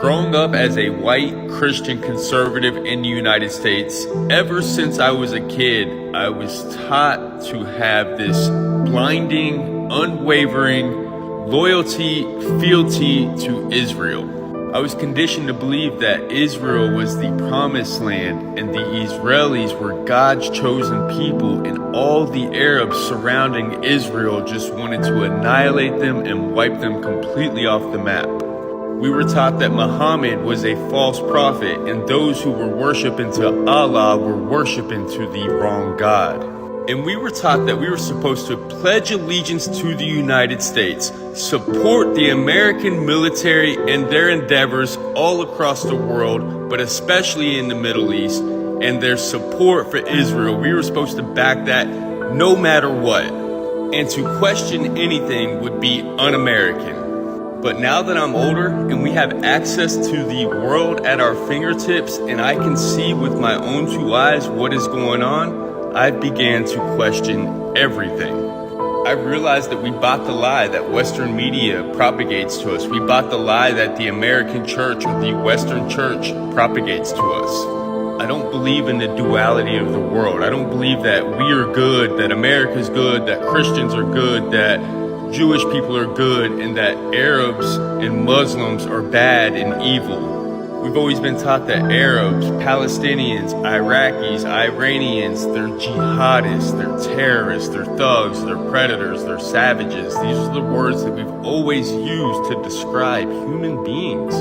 Growing up as a white Christian conservative in the United States, ever since I was a kid, I was taught to have this blinding, unwavering loyalty, fealty to Israel. I was conditioned to believe that Israel was the promised land and the Israelis were God's chosen people, and all the Arabs surrounding Israel just wanted to annihilate them and wipe them completely off the map. We were taught that Muhammad was a false prophet and those who were worshiping to Allah were worshiping to the wrong God. And we were taught that we were supposed to pledge allegiance to the United States, support the American military and their endeavors all across the world, but especially in the Middle East, and their support for Israel. We were supposed to back that no matter what. And to question anything would be un-American. But now that I'm older and we have access to the world at our fingertips and I can see with my own two eyes what is going on, I began to question everything. I realized that we bought the lie that Western media propagates to us. We bought the lie that the American church or the Western church propagates to us. I don't believe in the duality of the world. I don't believe that we are good, that America's good, that Christians are good, that Jewish people are good, and that Arabs and Muslims are bad and evil. We've always been taught that Arabs, Palestinians, Iraqis, Iranians, they're jihadists, they're terrorists, they're thugs, they're predators, they're savages. These are the words that we've always used to describe human beings.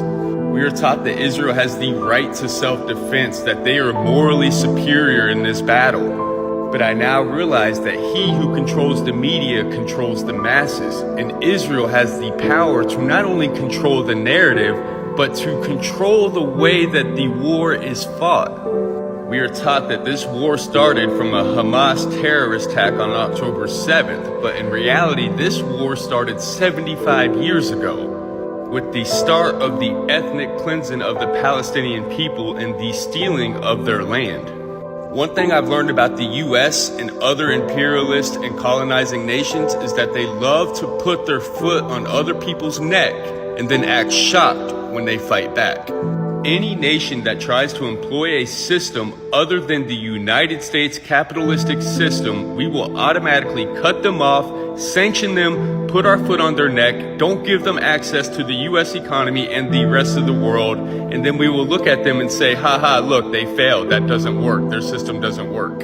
We are taught that Israel has the right to self-defense, that they are morally superior in this battle. But I now realize that he who controls the media controls the masses, and Israel has the power to not only control the narrative, but to control the way that the war is fought. We are taught that this war started from a Hamas terrorist attack on October 7th, but in reality, this war started 75 years ago, with the start of the ethnic cleansing of the Palestinian people and the stealing of their land. One thing I've learned about the US and other imperialist and colonizing nations is that they love to put their foot on other people's neck and then act shocked when they fight back. Any nation that tries to employ a system other than the United States capitalistic system, we will automatically cut them off, sanction them, put our foot on their neck, don't give them access to the US economy and the rest of the world, and then we will look at them and say, haha, look, they failed, that doesn't work, their system doesn't work.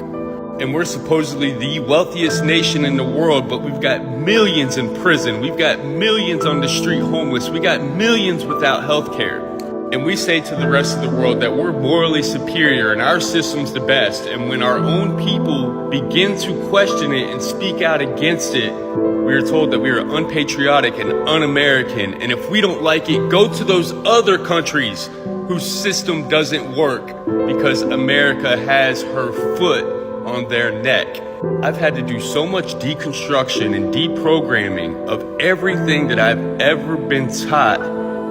And we're supposedly the wealthiest nation in the world, but we've got millions in prison, we've got millions on the street homeless, we got millions without health care. And we say to the rest of the world that we're morally superior and our system's the best. And when our own people begin to question it and speak out against it, we are told that we are unpatriotic and un-American. And if we don't like it, go to those other countries whose system doesn't work because America has her foot on their neck. I've had to do so much deconstruction and deprogramming of everything that I've ever been taught,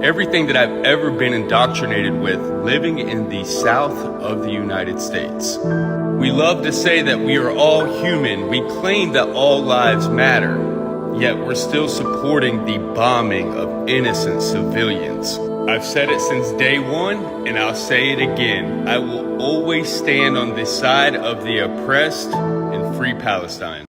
everything that I've ever been indoctrinated with living in the South of the United States. We love to say that we are all human. We claim that all lives matter, yet we're still supporting the bombing of innocent civilians. I've said it since day one, and I'll say it again. I will always stand on the side of the oppressed and free Palestine.